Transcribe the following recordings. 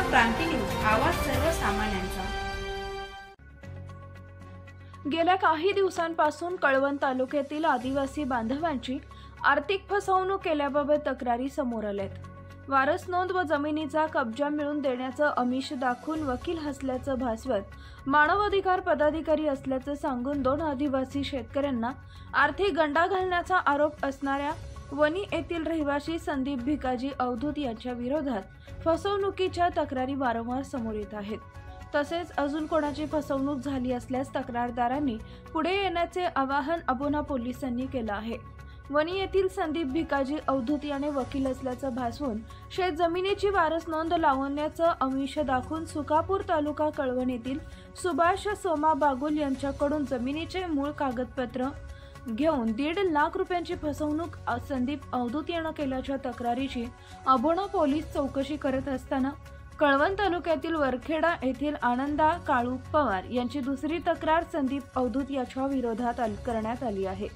क्रांती news, आवाज सर्वसामान्यांचा। गेल्या काही दिवसांपासून कळवण तालुक्यातील आदिवासी बांधवांची आर्थिक फसवणूक केल्याबाबत तक्रारी समोर आल्यात। वारस नोंद व जमिनीचा कब्जा मिळवून देण्याचं आमिष दाखवून वकील असल्याचं भासवत मानव अधिकार पदाधिकारी असल्याचं सांगून 2 आदिवासी शेतकऱ्यांना आर्थिक गंडा घालण्याचा आरोप असणाऱ्या वणी येथील रहिवासी संदीप भिकाजी अवधूत यांच्या विरोधात फसवणुकीच्या तक्रारी वारंवार समोर येत आहेत। तसेच अजून कोणाची फसवणूक झाली असल्यास तक्रारदारांनी पुढे येण्याचे आवाहन अबोना पोलिसांनी केलं आहे। वणी येथील संदीप भिकाजी अवधूत याने वकील असल्याचं भासवून शेत जमिनीची वारस नोंद लावण्याचं आमिष दाखवून सुकापूर तालुका कळवण येथील सुभाष सोमा बागुल यांच्याकडून जमिनीचे मूळ कागदपत्र घेऊन 1.5 लाख रुपयांची फसवणूक संदीप अवधूत यानं केल्याच्या तक्रारीची अबोना पोलीस चौकशी करत असताना कळवण तालुक्यातील वरखेडा येथील आनंदा काळू पवार यांची दुसरी तक्रार संदीप अवधूत याच्या विरोधात करण्यात आली आहे।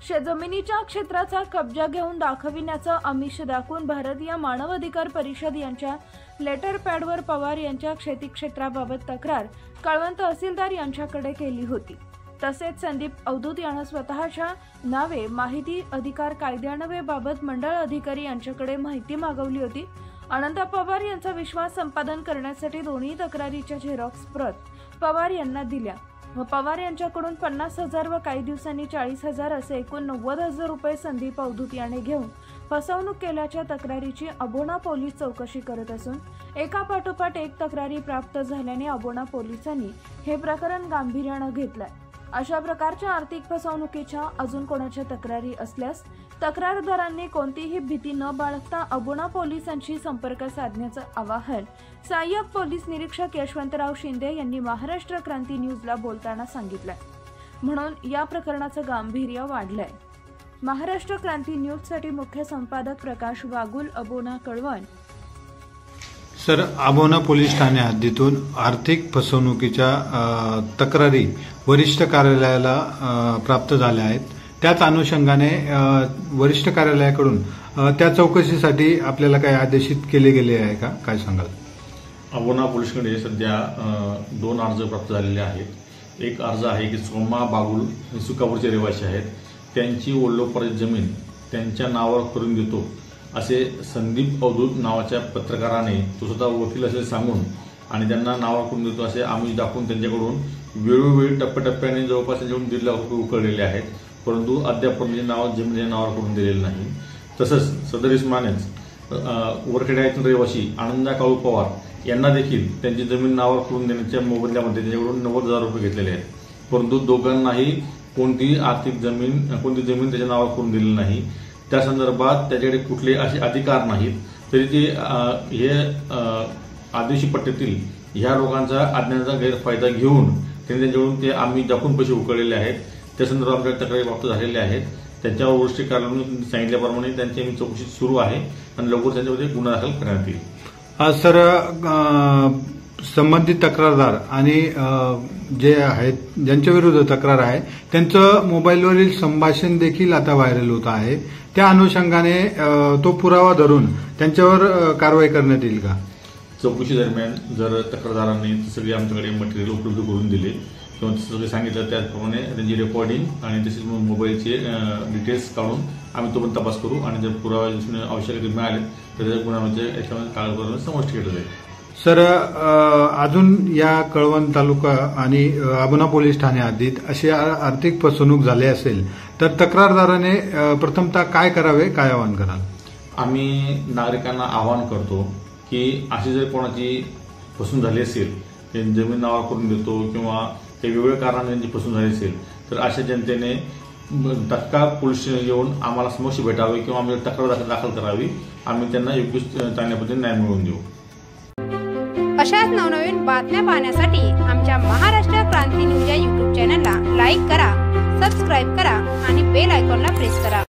शेतजमिनीच्या क्षेत्राचा कब्जा घेऊन दाखविण्याचं आमिष दाखवून भारतीय मानव अधिकार परिषद यांच्या लेटर पॅडवर पवार यांच्या शेती क्षेत्राबाबत तक्रार कळवण तहसीलदार यांच्याकडे केली होती। तसेच संदीप अवधूत यानं स्वतःच्या नावे माहिती अधिकार कायद्यान्वये बाबत मंडळ अधिकारी यांच्याकडे माहिती मागवली होती। आनंदा पवार यांचा विश्वास संपादन करण्यासाठी दोन्ही तक्रारीच्या झेरॉक्स प्रत पवार यांना दिल्या व पवार यांच्याकडून 50,000 व काही दिवसांनी 40,000 असे एकूण 90,000 रुपये संदीप अवधूत याने घेऊन फसवणूक केल्याच्या तक्रारीची अबोना पोलीस चौकशी करत असून एकापाठोपाठ एक तक्रारी प्राप्त झाल्याने अबोना पोलिसांनी हे प्रकरण गांभीर्याने घेतलंय। अशा प्रकारच्या आर्थिक फसवणुकीच्या अजून कोणाच्या तक्रारी असल्यास तक्रारदारांनी कोणतीही भीती न बाळगता अबोना पोलिसांशी संपर्क साधण्याचं आवाहन सहाय्यक पोलीस निरीक्षक यशवंतराव शिंदे यांनी महाराष्ट्र क्रांती न्यूजला बोलताना सांगितलंय। म्हणून या प्रकरणाचं गांभीर्य वाढलंय। महाराष्ट्र क्रांती न्यूजसाठी मुख्य संपादक प्रकाश वागुल, अबोना, कळवण। सर, अबोना पोलीस ठाणे हद्दीतून आर्थिक फसवणुकीच्या तक्रारी वरिष्ठ कार्यालयाला प्राप्त झाल्या आहेत। त्याच अनुषंगाने वरिष्ठ कार्यालयाकडून त्या चौकशीसाठी आपल्याला काही आदेशित केले गेले आहे का, काय सांगाल? अबोना पोलिसकडे सध्या 2 अर्ज प्राप्त झालेले आहेत। एक अर्ज आहे की सोमा बागुल सुकापूरचे रहिवासी आहेत, त्यांची वडिलोपार्जित जमीन त्यांच्या नावावर करून देतो असे संदीप अवधूत नावाच्या पत्रकाराने, तो स्वतः वकील असले सांगून आणि त्यांना नावावर करून देतो असे आमिष दाखवून त्यांच्याकडून वेळोवेळी टप्प्याटप्प्याने जवळपास त्यांच्याकडून 1.5 लाख रुपये उकळलेले आहेत, परंतु अद्यापर्यंत नाव जमिनीच्या नावावर करून दिलेलं नाही। तसंच सदरीस मानेच वरखेडा येथील रहिवासी आनंदा काळू पवार यांना देखील त्यांची जमीन नावावर करून देण्याच्या मोबदल्यामध्ये त्यांच्याकडून 90,000 रुपये घेतलेले आहेत, परंतु दोघांनाही कोणती जमीन त्याच्या नावावर करून दिलेली नाही। त्या संदर्भात त्याच्याकडे कुठले असे अधिकार नाहीत, तरी ते हे आदिवासी पट्ट्यातील ह्या लोकांचा अज्ञानाचा गैरफायदा घेऊन त्यांनी त्यांच्याकडून ते आम्ही दाखवून पैसे उकळलेले आहेत। त्या संदर्भात आमच्या तक्रारी प्राप्त झालेल्या आहेत। त्यांच्यावर वरिष्ठ कार्यालयाने सांगितल्याप्रमाणे त्यांची चौकशी सुरू आहे आणि लवकर त्यांच्यामध्ये गुन्हा दाखल करण्यात येईल। सर, संबंधित तक्रारदार आणि जे आहेत ज्यांच्या विरुद्ध तक्रार आहे त्यांचं मोबाईलवरील संभाषण देखील आता व्हायरल होत आहे। त्या अनुषंगाने तो पुरावा धरून त्यांच्यावर कारवाई करण्यात येईल का? चौकशी दरम्यान जर तक्रारदारांनी सगळे आमच्याकडे मटेरियल उपलब्ध करून दिले किंवा सगळे सांगितलं त्याचप्रमाणे त्यांची रेकॉर्डिंग आणि तसेच मोबाईलचे डिटेल्स काढून आम्ही तो पण तपास करू आणि जर पुरावा आवश्यक मिळाले तर त्या गुन्ह्यामध्ये याच्यामध्ये कागदपत्र समाविष्ट केलं जाईल। सर, अजून या कळवण तालुका आणि अबोना पोलीस ठाणे हद्दीत अशी आर्थिक फसवणूक झाली असेल तर तक्रारदाराने प्रथमतः काय करावे, काय आवाहन कराल? आम्ही नागरिकांना आवाहन करतो की अशी जर कोणाची फसवणूक झाली असेल, जमीन नावावर करून देतो किंवा काही वेगवेगळ्या कारणाने त्यांची फसवणूक झाली असेल तर अशा जनतेने तत्काळ पोलीस स्टेशन येऊन आम्हाला समक्ष भेटावे किंवा आम्ही तक्रार दाखल करावी। आम्ही त्यांना योग्य चांगल्या पद्धतीने न्याय मिळवून देऊ। अशाच नवनवीन बातम्या पाहण्यासाठी आमच्या महाराष्ट्र क्रांती न्यूज या YouTube चॅनलला लाईक करा, सबस्क्राईब करा आणि बेल आयकॉनला प्रेस करा।